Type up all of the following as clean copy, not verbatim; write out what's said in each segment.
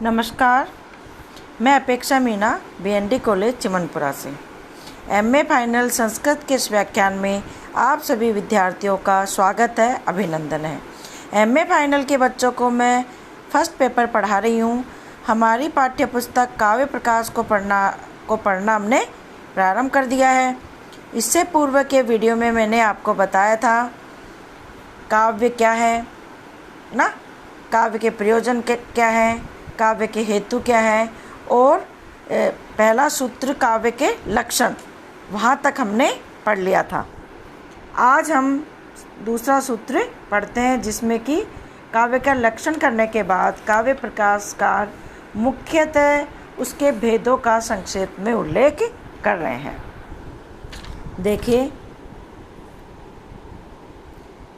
नमस्कार, मैं अपेक्षा मीना BND कॉलेज चिमनपुरा से MA फाइनल संस्कृत के इस व्याख्यान में आप सभी विद्यार्थियों का स्वागत है, अभिनंदन है। MA फाइनल के बच्चों को मैं फर्स्ट पेपर पढ़ा रही हूँ। हमारी पाठ्य पुस्तक काव्य प्रकाश को पढ़ना हमने प्रारंभ कर दिया है। इससे पूर्व के वीडियो में मैंने आपको बताया था काव्य क्या है ना, काव्य के प्रयोजन क्या हैं, काव्य के हेतु क्या है और पहला सूत्र काव्य के लक्षण, वहाँ तक हमने पढ़ लिया था। आज हम दूसरा सूत्र पढ़ते हैं जिसमें कि काव्य का लक्षण करने के बाद काव्य प्रकाशकार मुख्यतः उसके भेदों का संक्षेप में उल्लेख कर रहे हैं। देखिए,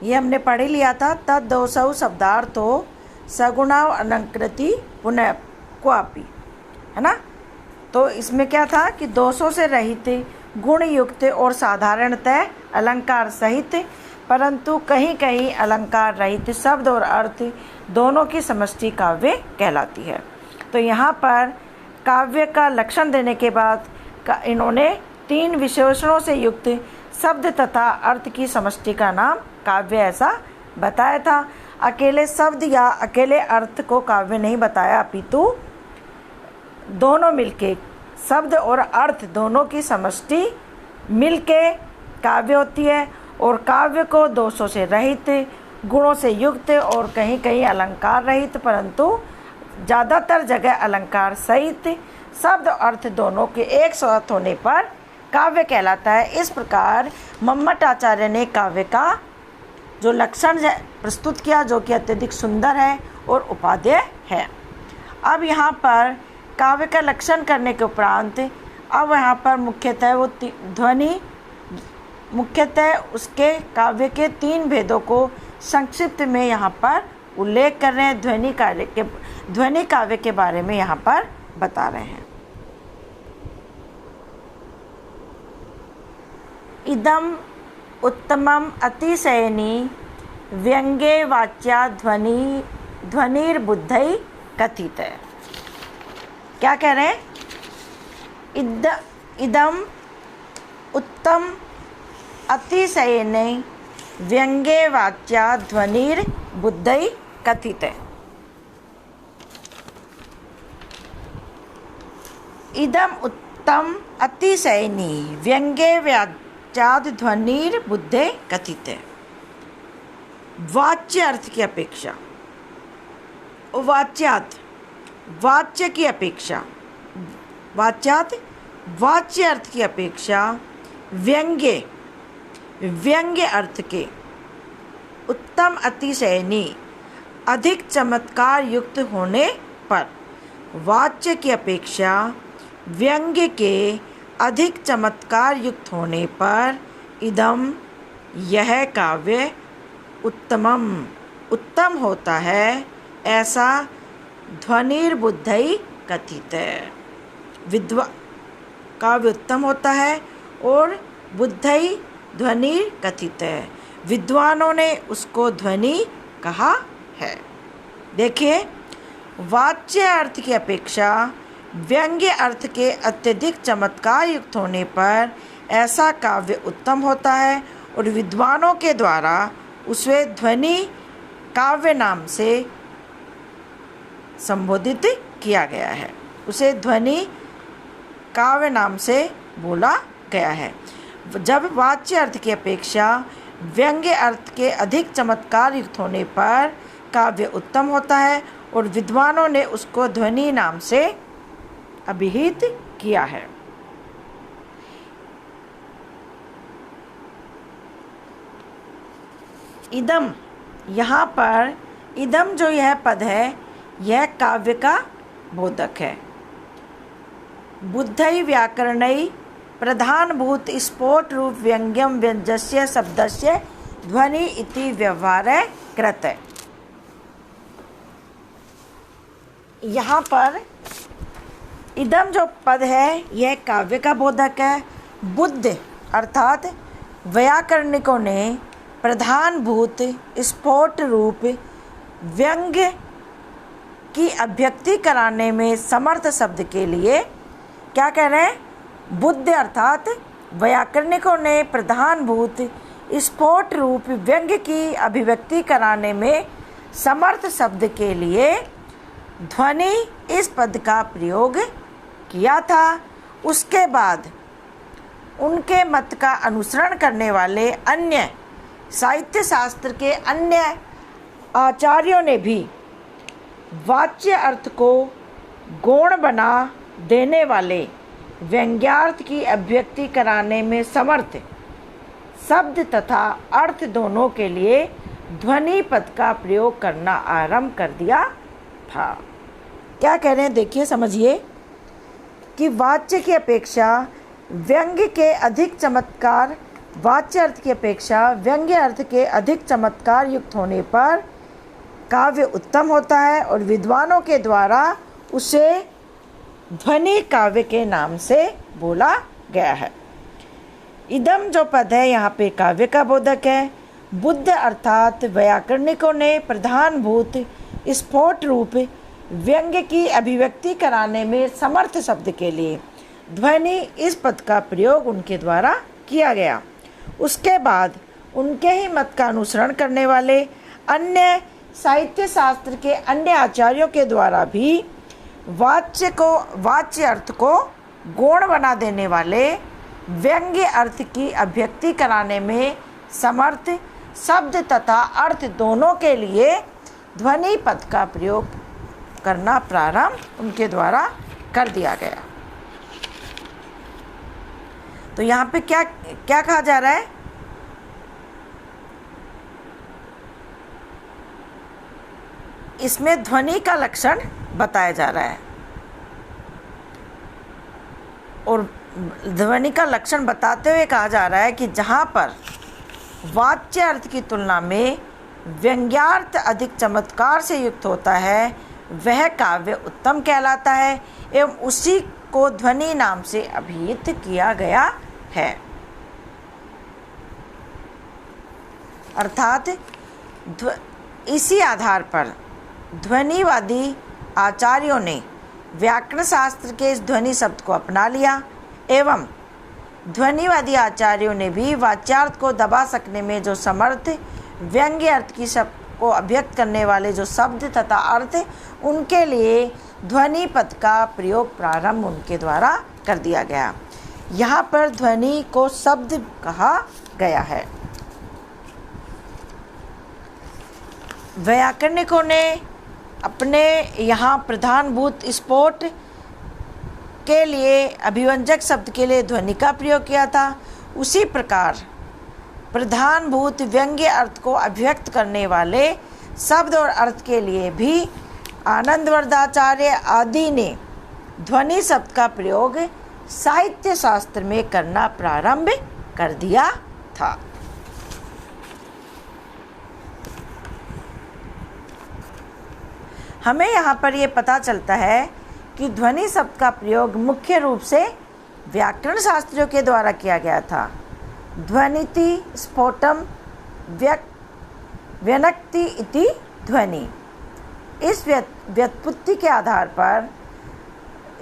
ये हमने पढ़ ही लिया था। तद्दोषौ शब्दार्थो सगुणाव अलंकृति पुनः क्वापि, है ना। तो इसमें क्या था कि दोषों से रहित, गुण युक्त और साधारणतः अलंकार सहित, परंतु कहीं कहीं अलंकार रहित शब्द और अर्थ दोनों की समष्टि काव्य कहलाती है। तो यहाँ पर काव्य का लक्षण देने के बाद इन्होंने 3 विशेषणों से युक्त शब्द तथा अर्थ की समष्टि का नाम काव्य ऐसा बताया था। अकेले शब्द या अकेले अर्थ को काव्य नहीं बताया, अपितु दोनों मिलके, शब्द और अर्थ दोनों की समष्टि मिलके काव्य होती है। और काव्य को दोषों से रहित, गुणों से युक्त और कहीं कहीं अलंकार रहित, परंतु ज़्यादातर जगह अलंकार सहित शब्द अर्थ दोनों के एक साथ होने पर काव्य कहलाता है। इस प्रकार मम्मट आचार्य ने काव्य का जो लक्षण है प्रस्तुत किया, जो कि अत्यधिक सुंदर है और उपादेय है। अब यहाँ पर काव्य का लक्षण करने के उपरांत अब यहाँ पर मुख्यतः वो ध्वनि, मुख्यतः उसके काव्य के 3 भेदों को संक्षिप्त में यहाँ पर उल्लेख कर रहे हैं। ध्वनि काव्य के बारे में यहाँ पर बता रहे हैं। इदम उत्तमम अतिशयनी व्यंग्ये वाच्या ध्वनिर्बुद्धै कथित है। क्या कह रहे हैं? इदम उत्तम अतिशयनी व्यंग्ये वाच्या ध्वनिर्बुद्धै कथित है। इदम उत्तम अतिशयनी व्यंग्ये वाच्याद ध्वनिर्बुद्धे कथित है। वाच्य अर्थ की अपेक्षा, वाच्यात वाच्य की अपेक्षा, वाच्यात वाच्य अर्थ की अपेक्षा व्यंग्य अर्थ के उत्तम अतिशयनी अधिक चमत्कार युक्त होने पर, वाच्य की अपेक्षा व्यंग्य के अधिक चमत्कार युक्त होने पर इदम यह काव्य उत्तम होता है, ऐसा ध्वनिर्बुद्धै कथित है। काव्य उत्तम होता है और बुद्धै ध्वनि कथित है, विद्वानों ने उसको ध्वनि कहा है। देखिए, वाच्य अर्थ की अपेक्षा व्यंग्य अर्थ के अत्यधिक चमत्कार युक्त होने पर ऐसा काव्य उत्तम होता है और विद्वानों के द्वारा उसे ध्वनि काव्य नाम से संबोधित किया गया है, उसे ध्वनि काव्य नाम से बोला गया है। जब वाच्य अर्थ की अपेक्षा व्यंग्य अर्थ के अधिक चमत्कार युक्त होने पर काव्य उत्तम होता है और विद्वानों ने उसको ध्वनि नाम से अभिहित किया है। इदम, यहाँ पर इदम जो यह पद है, यह काव्य का बोधक है। बुद्धै व्याकरणै प्रधानभूत स्फोट रूप व्यंग्यम व्यंजस्य शब्दस्य ध्वनि इति व्यवहारः कृत। यहाँ पर इदम जो पद है यह काव्य का बोधक है। बुद्ध अर्थात व्याकरणिकों ने प्रधानभूत स्फोट रूप व्यंग्य की अभिव्यक्ति कराने में समर्थ शब्द के लिए क्या कह रहे हैं? बुद्ध अर्थात व्याकरणिकों ने प्रधानभूत स्फोट रूप व्यंग्य की अभिव्यक्ति कराने में समर्थ शब्द के लिए ध्वनि इस पद का प्रयोग किया था। उसके बाद उनके मत का अनुसरण करने वाले अन्य साहित्य शास्त्र के अन्य आचार्यों ने भी वाच्य अर्थ को गौण बना देने वाले व्यंग्यार्थ की अभिव्यक्ति कराने में समर्थ शब्द तथा अर्थ दोनों के लिए ध्वनि पद का प्रयोग करना आरंभ कर दिया था। क्या कह रहे हैं देखिए, समझिए कि वाच्य की अपेक्षा व्यंग्य के अधिक चमत्कार वाच्य अर्थ की अपेक्षा व्यंग्य अर्थ के अधिक चमत्कार युक्त होने पर काव्य उत्तम होता है और विद्वानों के द्वारा उसे ध्वनि काव्य के नाम से बोला गया है। इदम जो पद है यहाँ पे काव्य का बोधक है। बुद्ध अर्थात व्याकरणिकों ने प्रधानभूत स्फोट रूप व्यंग्य की अभिव्यक्ति कराने में समर्थ शब्द के लिए ध्वनि इस पद का प्रयोग उनके द्वारा किया गया। उसके बाद उनके ही मत का अनुसरण करने वाले अन्य साहित्य शास्त्र के अन्य आचार्यों के द्वारा भी वाच्य अर्थ को गौण बना देने वाले व्यंग्य अर्थ की अभिव्यक्ति कराने में समर्थ शब्द तथा अर्थ दोनों के लिए ध्वनि पद का प्रयोग करना प्रारंभ उनके द्वारा कर दिया गया। तो यहाँ पे क्या क्या कहा जा रहा है? इसमें ध्वनि का लक्षण बताया जा रहा है और ध्वनि का लक्षण बताते हुए कहा जा रहा है कि जहाँ पर वाच्य अर्थ की तुलना में व्यंग्यार्थ अधिक चमत्कार से युक्त होता है वह काव्य उत्तम कहलाता है एवं उसी को ध्वनि नाम से अभिहित किया गया है। अर्थात इसी आधार पर ध्वनिवादी आचार्यों ने व्याकरण शास्त्र के इस ध्वनि शब्द को अपना लिया एवं ध्वनिवादी आचार्यों ने भी वाच्यार्थ को दबा सकने में जो समर्थ व्यंग्य अर्थ की शब्द को अभिव्यक्त करने वाले जो शब्द तथा अर्थ उनके लिए ध्वनि पद का प्रयोग प्रारंभ उनके द्वारा कर दिया गया। यहाँ पर ध्वनि को शब्द कहा गया है। व्याकरणिकों ने अपने यहाँ प्रधानभूत स्फोट के लिए अभिव्यंजक शब्द के लिए ध्वनि का प्रयोग किया था। उसी प्रकार प्रधानभूत व्यंग्य अर्थ को अभिव्यक्त करने वाले शब्द और अर्थ के लिए भी आनंदवर्धाचार्य आदि ने ध्वनि शब्द का प्रयोग साहित्य शास्त्र में करना प्रारंभ कर दिया था। हमें यहाँ पर ये पता चलता है कि ध्वनि शब्द का प्रयोग मुख्य रूप से व्याकरण शास्त्रियों के द्वारा किया गया था। ध्वनिति स्फोटम व्यनक्ति इति ध्वनि। इस व्युत्पत्ति के आधार पर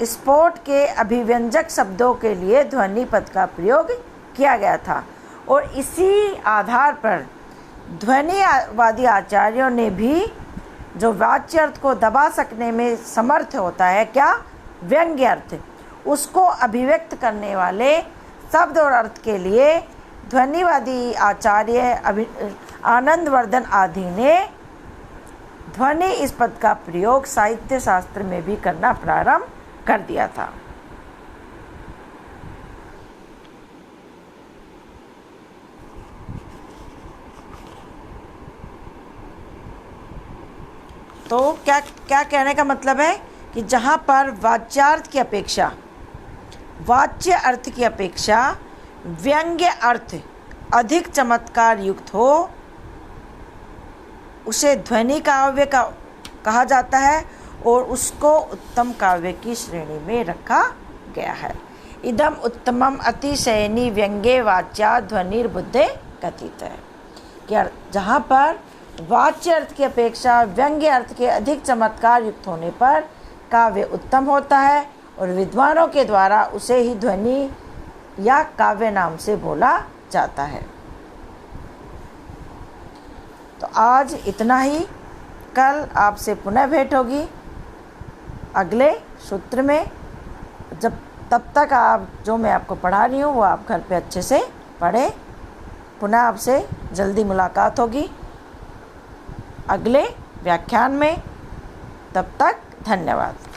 स्फोट के अभिव्यंजक शब्दों के लिए ध्वनि पद का प्रयोग किया गया था और इसी आधार पर ध्वनिवादी आचार्यों ने भी जो वाच्य अर्थ को दबा सकने में समर्थ होता है क्या व्यंग्य अर्थ, उसको अभिव्यक्त करने वाले शब्द और अर्थ के लिए ध्वनिवादी आचार्य आनंदवर्धन आदि ने ध्वनि इस पद का प्रयोग साहित्य शास्त्र में भी करना प्रारंभ कर दिया था। तो क्या क्या कहने का मतलब है कि जहाँ पर वाच्यार्थ की अपेक्षा वाच्य अर्थ की अपेक्षा व्यंग्य अर्थ अधिक चमत्कार युक्त हो उसे ध्वनि काव्य का कहा जाता है और उसको उत्तम काव्य की श्रेणी में रखा गया है। इदम उत्तमम अतिशयनी व्यंग्य वाच्या ध्वनिर्बुद्धे कथित है कि जहाँ पर वाच्य अर्थ की अपेक्षा व्यंग्य अर्थ के अधिक चमत्कार युक्त होने पर काव्य उत्तम होता है और विद्वानों के द्वारा उसे ही ध्वनि या काव्य नाम से बोला जाता है। तो आज इतना ही। कल आपसे पुनः भेंट होगी अगले सूत्र में। तब तक आप जो मैं आपको पढ़ा रही हूँ वो आप घर पे अच्छे से पढ़ें। पुनः आपसे जल्दी मुलाकात होगी अगले व्याख्यान में। तब तक धन्यवाद।